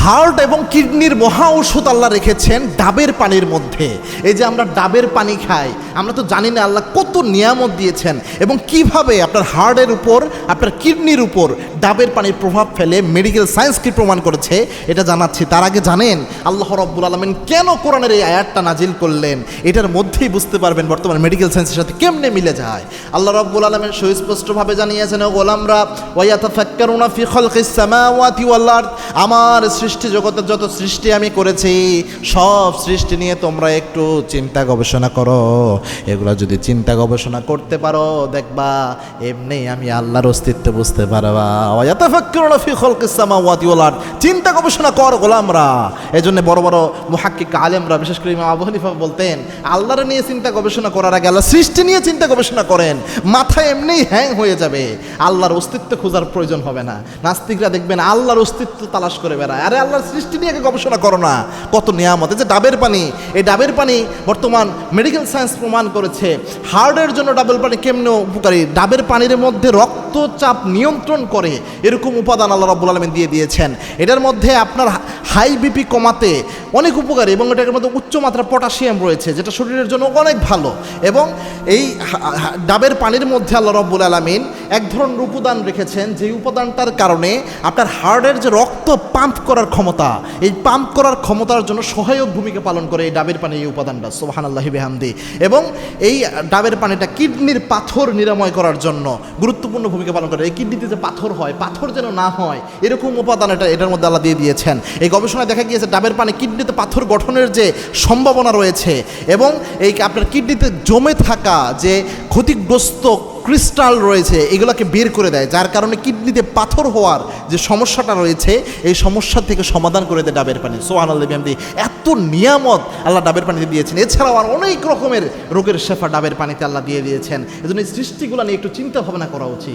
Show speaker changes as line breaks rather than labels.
Heart এবং কিডনির মহা ঔষধ আল্লাহ রেখেছেন ডাবের পানির মধ্যে। এই যে আমরা ডাবের পানি খাই, আমরা তো জানি না আল্লাহ কত নিয়ামত দিয়েছেন এবং কিভাবে আপনার হার্টের উপর, আপনার কিডনির উপর ডাবের পানির প্রভাব ফেলে মেডিকেল সায়েন্স কি প্রমাণ করেছে এটা জানাচ্ছি। তার আগে জানেন আল্লাহ রাব্বুল আলামিন কেন কোরআনের এই আয়াতটা নাজিল করলেন, এটার মধ্যেই বুঝতে পারবেন বর্তমান মেডিকেল সায়েন্সের সাথে কেমনে মিলে যায়। আল্লাহ রাব্বুল আলামিন সুস্পষ্টভাবে জানিয়েছেন, ও গোলামরা ওয়ায়াতাফাক্কারুনা ফি খালকিস সামাওয়াতি ওয়াল আরদ, আমার সৃষ্টি জগতের যত সৃষ্টি আমি করেছি সব সৃষ্টি নিয়ে তোমরা একটু চিন্তা গবেষণা করো। এগুলা যদি চিন্তা গবেষণা করতে পারো দেখবা এমনি আমি আল্লাহর অস্তিত্ব বুঝতে পারবা। ওয়ায়াতাফাক্কারুনা ফি খালকিস সামাওয়াতি ওয়াল আরদ, চিন্তা গবেষণা কর গোলামরা। এজন্য বড় বড় মুহাক্কিক আলেমরা, বিশেষ করে ইমাম আবু হানিফা বলতেন, আল্লাহর নিয়ে চিন্তা গবেষণা করার আগে আল্লাহ সৃষ্টি নিয়ে চিন্তা গবেষণা করেন, মাথা এমনিই হ্যাং হয়ে যাবে, আল্লাহর অস্তিত্ব খোঁজার প্রয়োজন হবে না। নাস্তিকরা দেখবেন আল্লাহর অস্তিত্ব তালাশ করে বেড়ায়, আরে আল্লাহর সৃষ্টি নিয়ে গবেষণা করো না। কত নিয়ামত! এই যে ডাবের পানি, এই ডাবের পানি বর্তমান মেডিকেল সায়েন্স প্রমাণ করেছে হার্টের জন্য ডাবের পানি কেমন উপকারী। ডাবের পানির মধ্যে রক্তচাপ নিয়ন্ত্রণ করে এরকম উপাদান আল্লাহ রাব্বুল আলামিন দিয়ে দিয়েছেন। এটার মধ্যে আপনার হাই বিপি কমাতে অনেক উপকারী এবং এটার মধ্যে উচ্চমাত্রা পটাশিয়াম রয়েছে যেটা শরীরের জন্য অনেক ভালো। এবং এই ডাবের পানির মধ্যে আল্লাহ রাব্বুল আলামিন এক ধরনের উপাদান রেখেছেন, যে উপাদানটার কারণে আপনার হার্টের যে রক্ত পাম্প করার ক্ষমতা, এই পাম্প করার ক্ষমতার জন্য সহায়ক ভূমিকা পালন করে এই ডাবের পানির এই উপাদানটা, সুবহানাল্লাহি বিহামদি। এবং এই ডাবের পানিটা কিডনির পাথর নিরাময় করার জন্য গুরুত্বপূর্ণ ভূমিকা পালন করে। এই কিডনিতে যে পাথর হয়, পাথর যেন না হয় এরকম উপাদান এটার মধ্যে আল্লাহ দিয়ে দিয়েছেন। এই গবেষণায় দেখা গিয়েছে ডাবের পানি কিডনিতে পাথর গঠনের যে সম্ভাবনা রয়েছে এবং এই আপনার কিডনিতে জমে থাকা যে ক্ষতিগ্রস্ত ক্রিস্টাল রয়েছে এগুলোকে বের করে দেয়, যার কারণে কিডনিতে পাথর হওয়ার যে সমস্যাটা রয়েছে এই সমস্যা থেকে সমাধান করে দেয় ডাবের পানি। সুবহানাল্লাহ বিহামদি। এত নিয়ামত আল্লাহ ডাবের পানিতে দিয়েছেন। এছাড়াও আর অনেক রকমের রোগের শেফা ডাবের পানিতে আল্লাহ দিয়ে দিয়েছেন। এজন্য এই সৃষ্টিগুলো নিয়ে একটু চিন্তা ভাবনা করা উচিত।